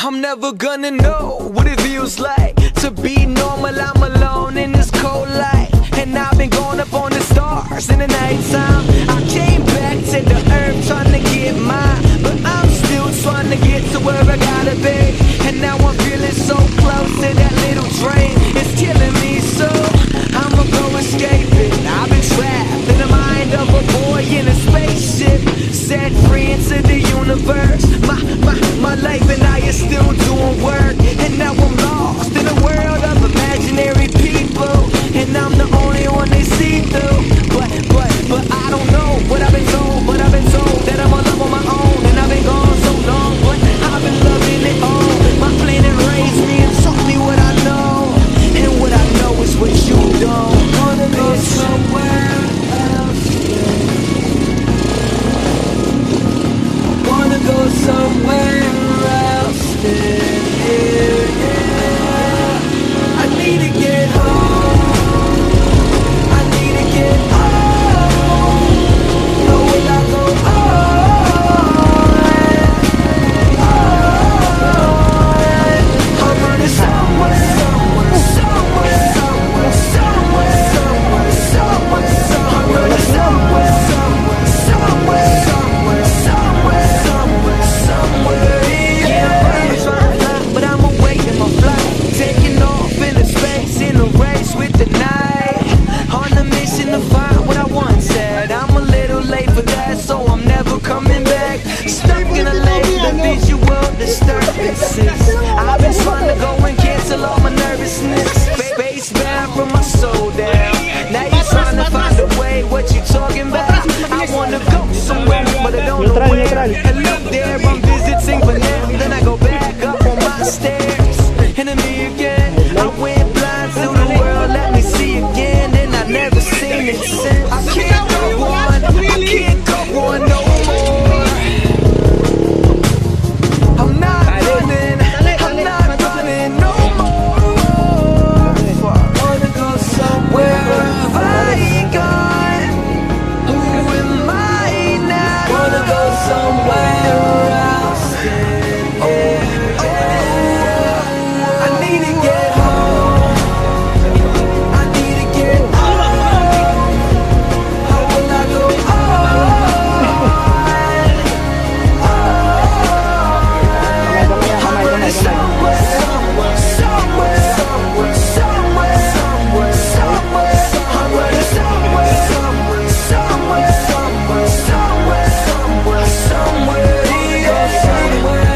I'm never gonna know what it feels like to be normal. I'm alone in this cold light, and I've been going up on the stars in the nighttime. I came back to the earth trying to get mine, but I'm still trying to get to where I gotta be. And now I'm feeling so close to that little train. It's killing me, so I'ma go escape it. I've been trapped in the mind of a boy in a spaceship, set free into the universe. My life and I are still doing work, and now I'm lost in a world of imaginary people, and I'm the only one they see through. But I don't know what I've been told, but I've been told that I'm alive on my own, and I've been gone so long, but I've been loving it all. My planet raised me and taught me what I know, and what I know is what you don't. Wanna go somewhere else, wanna go somewhere else than here, yeah. I need to get home, I need to get home. Know will I go I'm running somewhere, somewhere, somewhere, somewhere, somewhere, somewhere, somewhere, I'm running somewhere, somewhere, somewhere, somewhere, somewhere, somewhere, somewhere, yeah. I'm trying to fly, but I'm awaiting my flight, taking off into space in a race with the night, on a mission to find what I once had. I'm a little late for that, so I'm never coming back. Stuck in a lane of visual disturbances. I've been trying to go and cancel all my nervousness. Space bound from my soul down. Now you're trying to find a way. What you talking about? I wanna go somewhere, but I don't know where. And look there, I'm visiting for now. Then I go back up on my stairs, and then me again. I went blind to the world, let me see again, and I never seen it since. I can't go on, I can't go on no more. I'm not running no more. Wanna go somewhere, have I gone? Who am I now? Wanna go somewhere else, I need to get home, I need to get home. How will I go somewhere, somewhere, somewhere, somewhere, somewhere, somewhere, somewhere. I'm running somewhere, somewhere, somewhere, somewhere, somewhere, somewhere, somewhere, yeah, somewhere.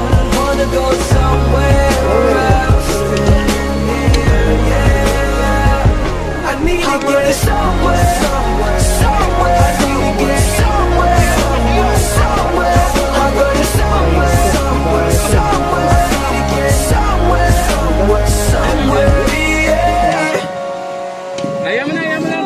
I wanna go somewhere else than here, yeah. I need to get somewhere, somewhere, somewhere. I need to get somewhere, somewhere, somewhere. I'm running somewhere, somewhere, somewhere. I need to get somewhere, somewhere, somewhere, yeah. Ayaw mo na, ayaw mo na.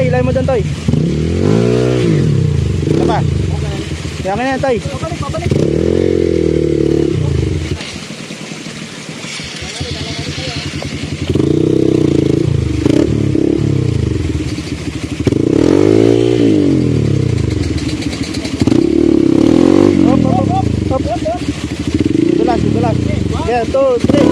Ilay mo doon, Toy. Ito pa. Kaya nga yan, Toy. Pabalik. Dito lang. Yeah, 2, 3.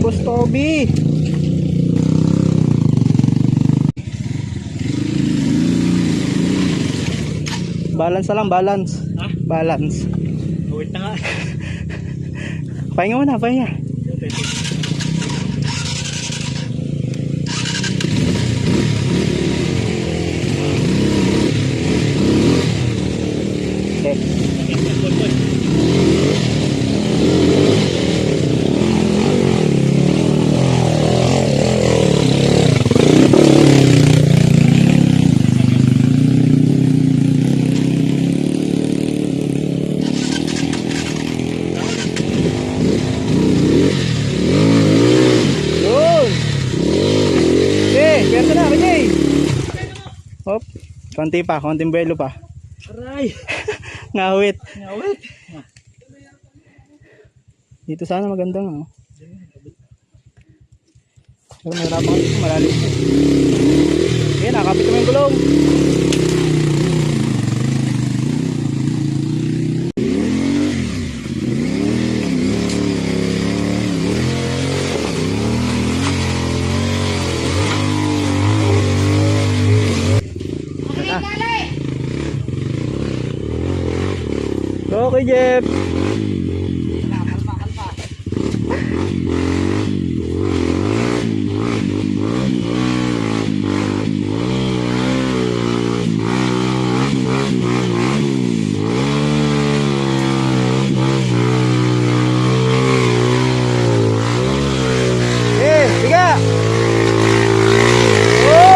Boss Toby. Balance na lang, balance. Ha? Balance. Wait na nga. Pahinga mo na, pahinga. Okay. Yun. Okay, pwede na, Jay. Hop. Konti pa, konting belo pa. Aray! Ngawit. Ngawit! Dito sana magandang, oh. Pero mahirapan ko dito, malalim. Okay, nakakapit naman yung gulong. Okay, Jeff. Eh, tiga. Oh!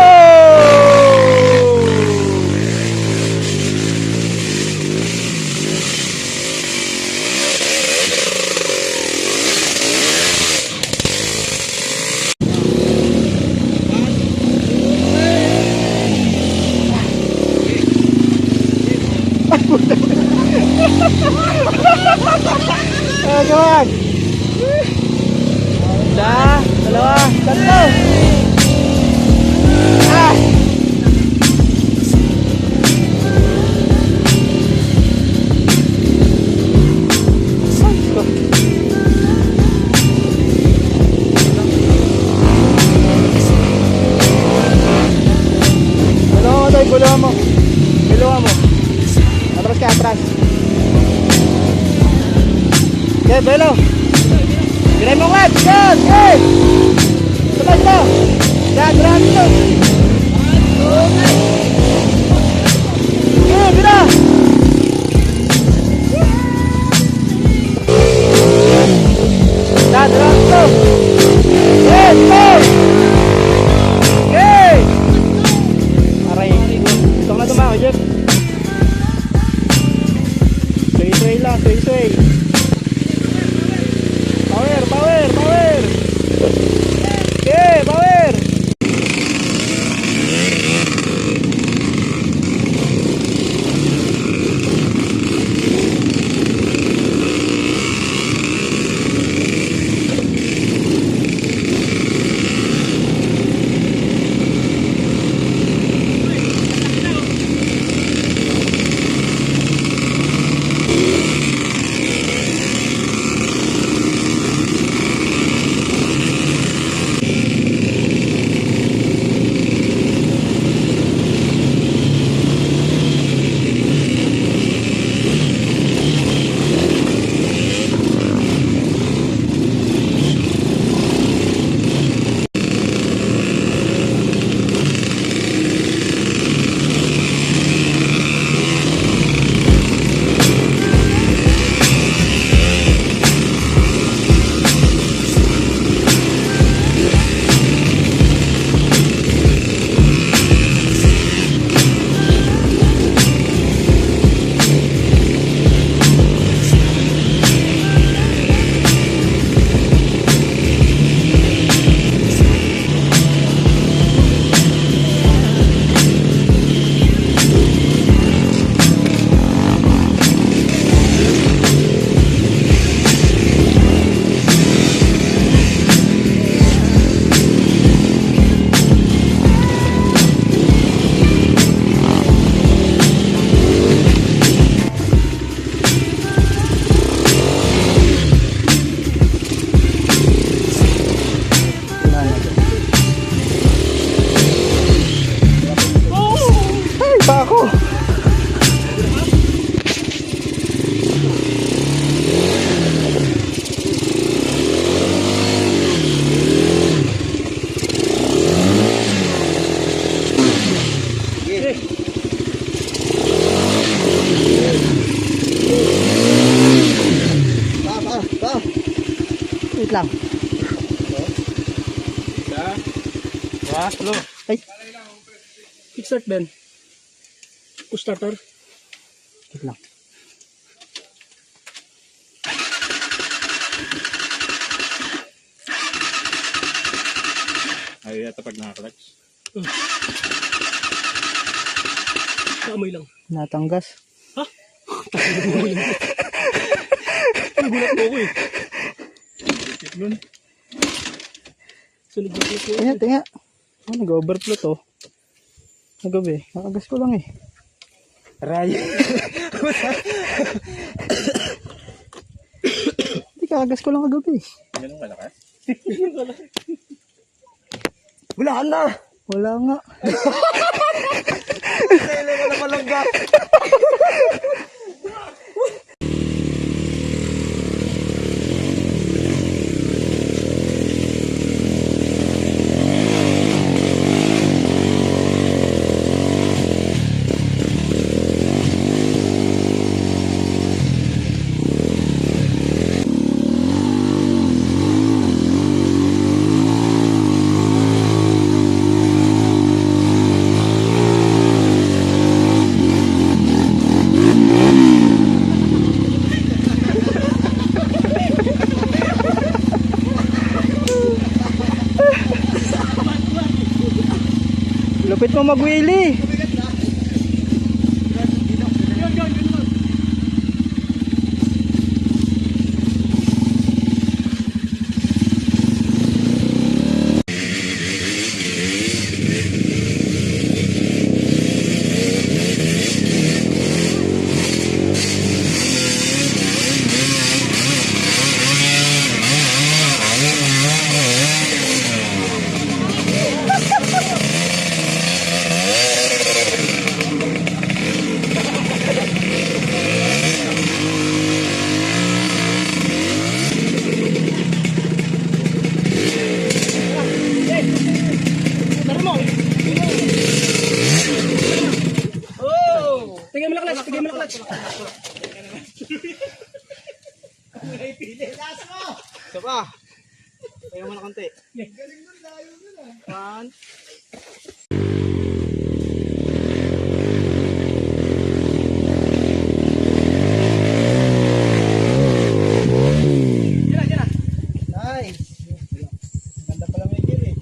Ah, gawag. Isa, dalawa, tatlo. Ah! Buluhan mo. Buluhan mo. Atras ka, atras. Okay, belo. Bilay mo nga. Yan, yan. Sabay ito. Yan, grabe ito. Okay, bila. Yan, grabe ito. Yes, go. Okay. Aray, ito na tumako, Jeff. Sway-sway lang, sway-sway. Power, power, power. Okay, power. Wait lang. Slow. Ay, Kickstart, Ben. Push starter. wait lang. Ay, yata pag nakaka-clutch. Kaamoy lang. Natanggas. Gulat mo ko eh. Sunog na ko. Tingnan, tingnan. Oh, nag-overflow to. Nagabi. Nakagas ko lang eh. Aray. Hindi, kakagas ko lang kagabi. Ganun malakas. Wala na. Wala nga. Kailan ko na palangga. Lupit mo mag-wheelie. Tingnan mo na clutch. Tingnan mo na clutch. Isa pa. Ayaw mo na konti. One. Nice. Ganda pala may gear eh.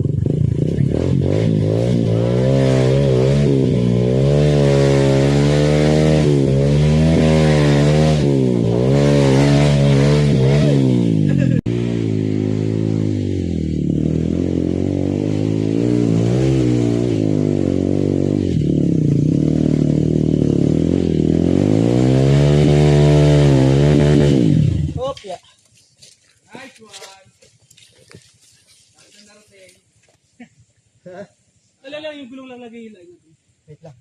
Opya. Alala, yung gulong lang lagay yun. Wait lang.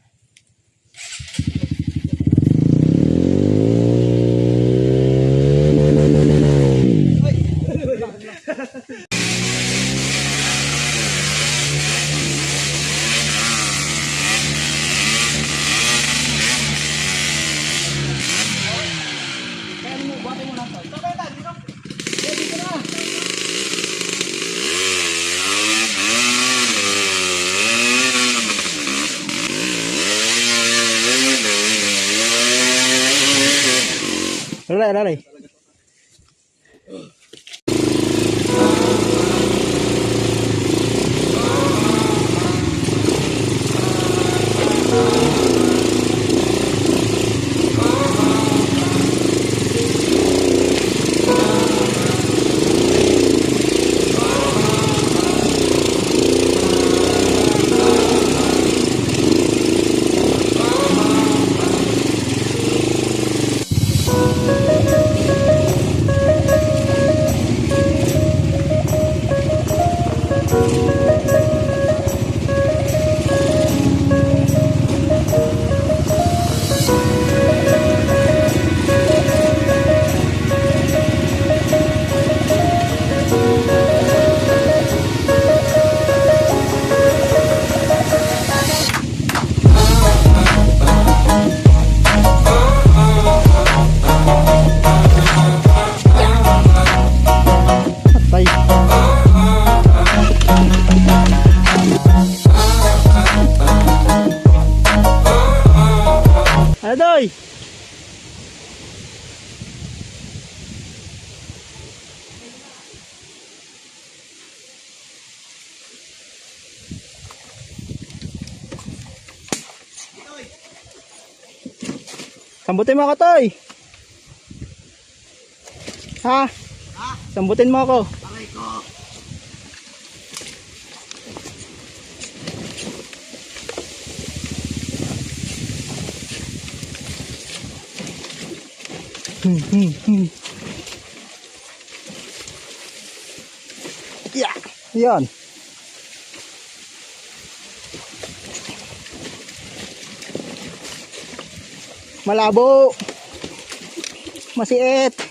Laray, laray. Sambutin mo ako, Toy. Ha? Sambutin mo ako. Aray ko. Yeah. Yan. Malabo. Masiit.